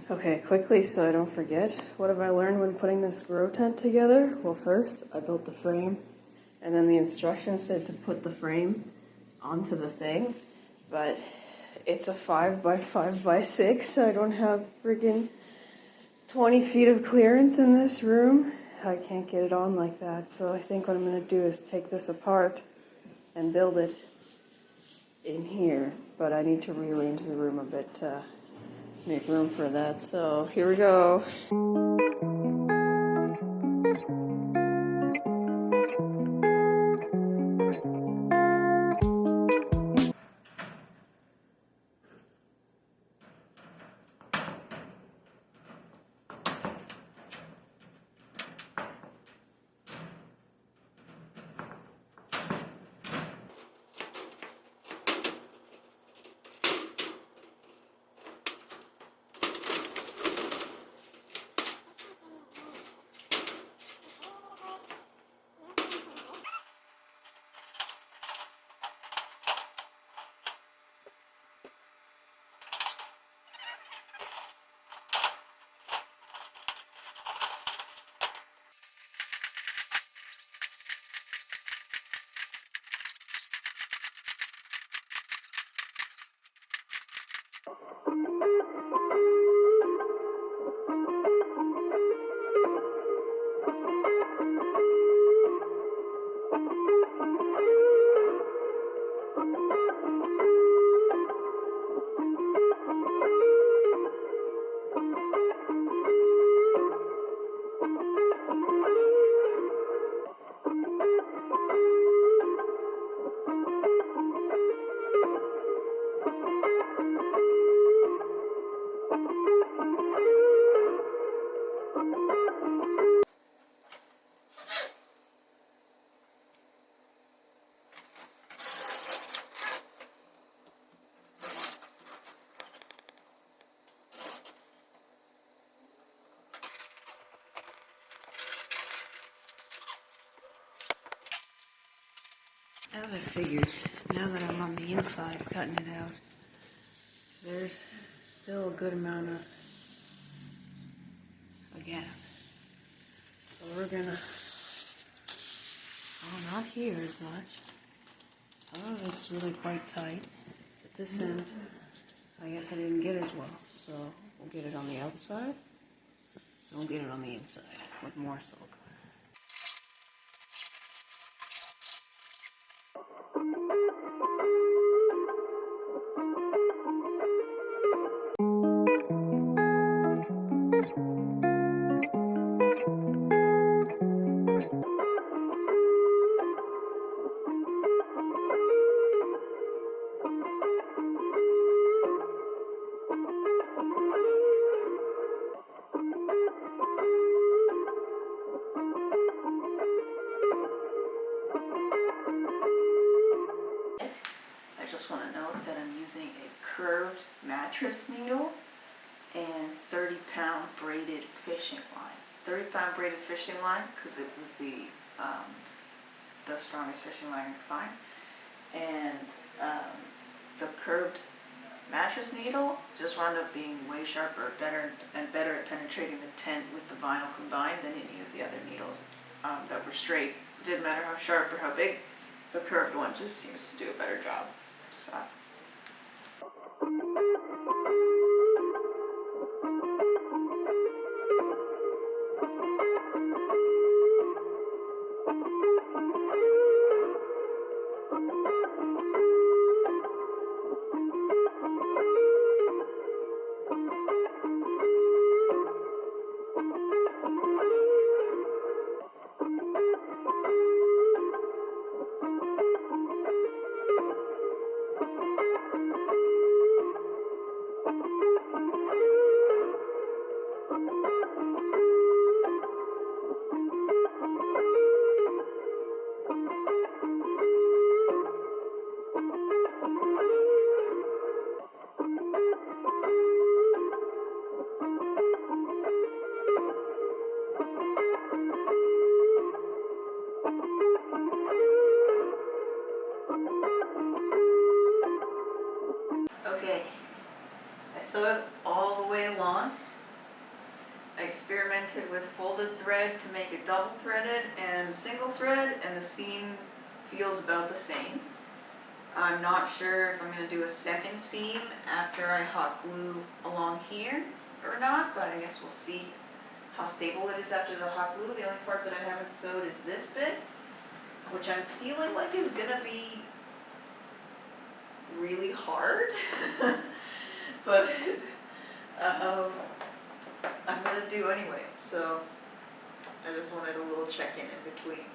Okay, quickly so I don't forget, what have I learned when putting this grow tent together? Well, first, I built the frame, and then the instructions said to put the frame onto the thing, but it's a 5x5x6, so I don't have freaking 20 feet of clearance in this room. I can't get it on like that, so I think what I'm going to do is take this apart and build it in here, but I need to rearrange the room a bit to make room for that, so here we go. As I figured, now that I'm on the inside cutting it out, there's still a good amount of a gap. So we're gonna, oh, not here as much. Oh, it's really quite tight. But this end, I guess I didn't get as well. So we'll get it on the outside, and we'll get it on the inside with more silicone. I just want to note that I'm using a curved mattress needle and 30-pound braided fishing line. 30-pound braided fishing line because it was the strongest fishing line I could find, and the curved mattress needle just wound up being way sharper, better at penetrating the tent with the vinyl combined than any of the other needles that were straight. It didn't matter how sharp or how big, the curved one just seems to do a better job. So. sew it all the way along. I experimented with folded thread to make it double threaded and single thread, and the seam feels about the same. I'm not sure if I'm going to do a second seam after I hot glue along here or not, but I guess we'll see how stable it is after the hot glue. The only part that I haven't sewed is this bit, which I'm feeling like is going to be really hard. But I'm going to do anyway, so I just wanted a little check-in in between.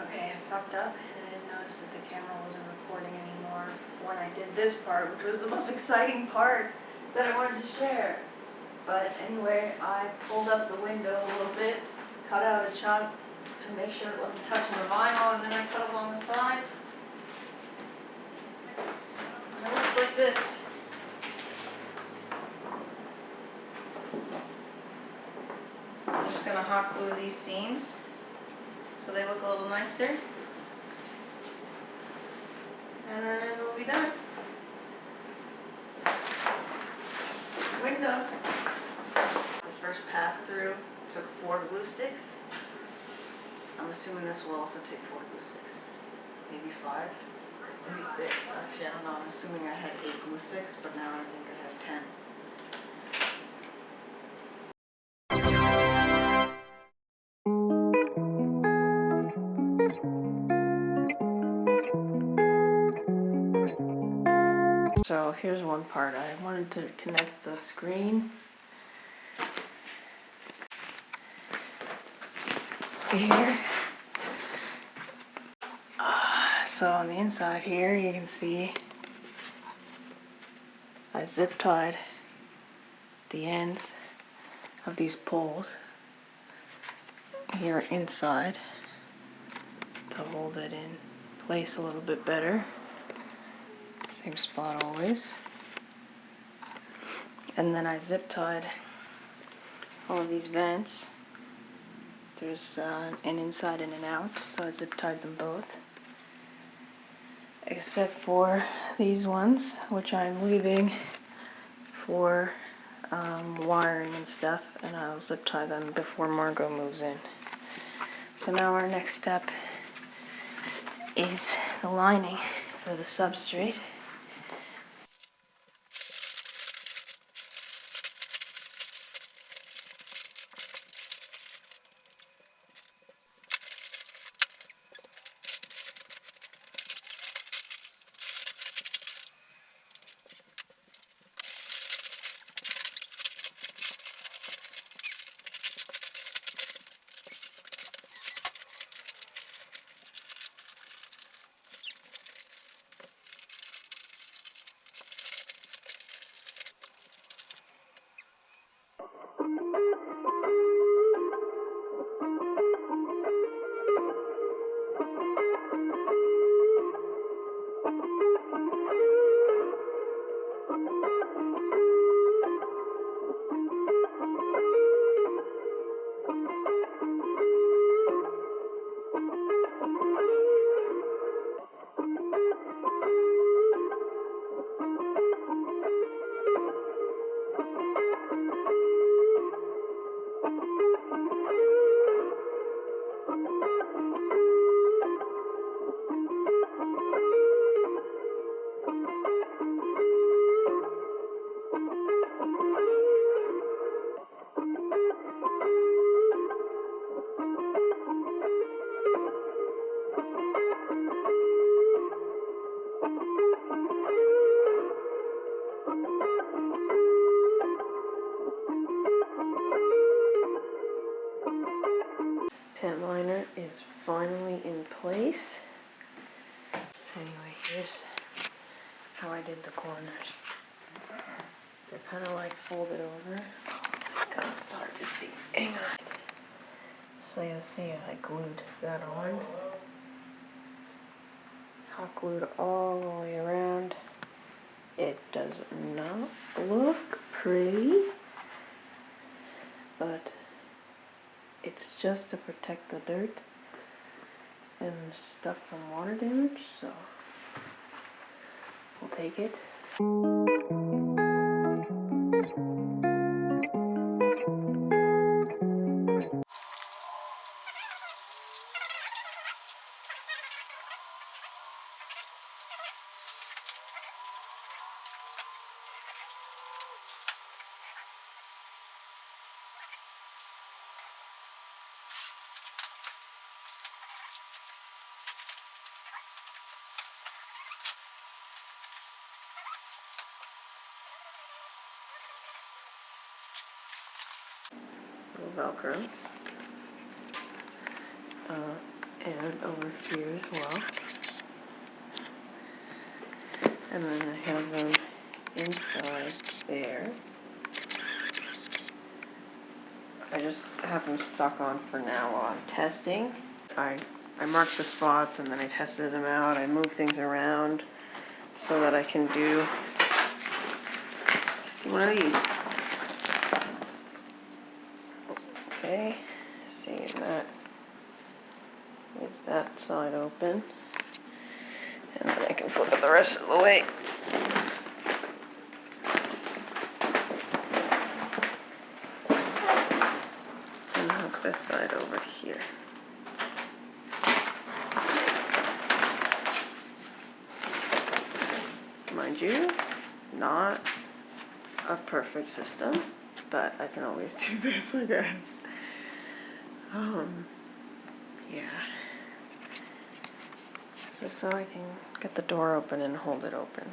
Okay, I fucked up and I didn't notice that the camera wasn't recording anymore when I did this part, which was the most exciting part that I wanted to share. But anyway, I pulled up the window a little bit, cut out a chunk to make sure it wasn't touching the vinyl, and then I cut along the sides. And it looks like this. I'm just gonna hot glue these seams so they look a little nicer. And then it'll be done. Window. The first pass through took 4 glue sticks. I'm assuming this will also take 4 glue sticks. Maybe 5, maybe 6. Actually, I don't know. I'm assuming I had 8 glue sticks, but now I think I have 10. So here's one part. I wanted to connect the screen here. So on the inside here you can see I zip tied the ends of these poles here inside to hold it in place a little bit better. Same spot always. And then I zip tied all of these vents. There's an inside and an out, so I zip tied them both. Except for these ones, which I'm leaving for wiring and stuff, and I'll zip tie them before Margot moves in. So now our next step is the lining for the substrate. tent liner is finally in place. Anyway, here's how I did the corners. They're kind of like folded over. Oh my god, it's hard to see. Hang on. So you'll see I glued that on. Hot glued all the way around. It does not look pretty, but it's just to protect the dirt and stuff from water damage, so we'll take it. Velcro, and over here as well, and then I have them inside there. I just have them stuck on for now while I'm testing. I marked the spots and then I tested them out. I moved things around so that I can do one of these. Okay, seeing that leaves that side open, and then I can flip it the rest of the way. And hook this side over here. Mind you, not a perfect system, but I can always do this, I guess. Yeah. Just so I can get the door open and hold it open.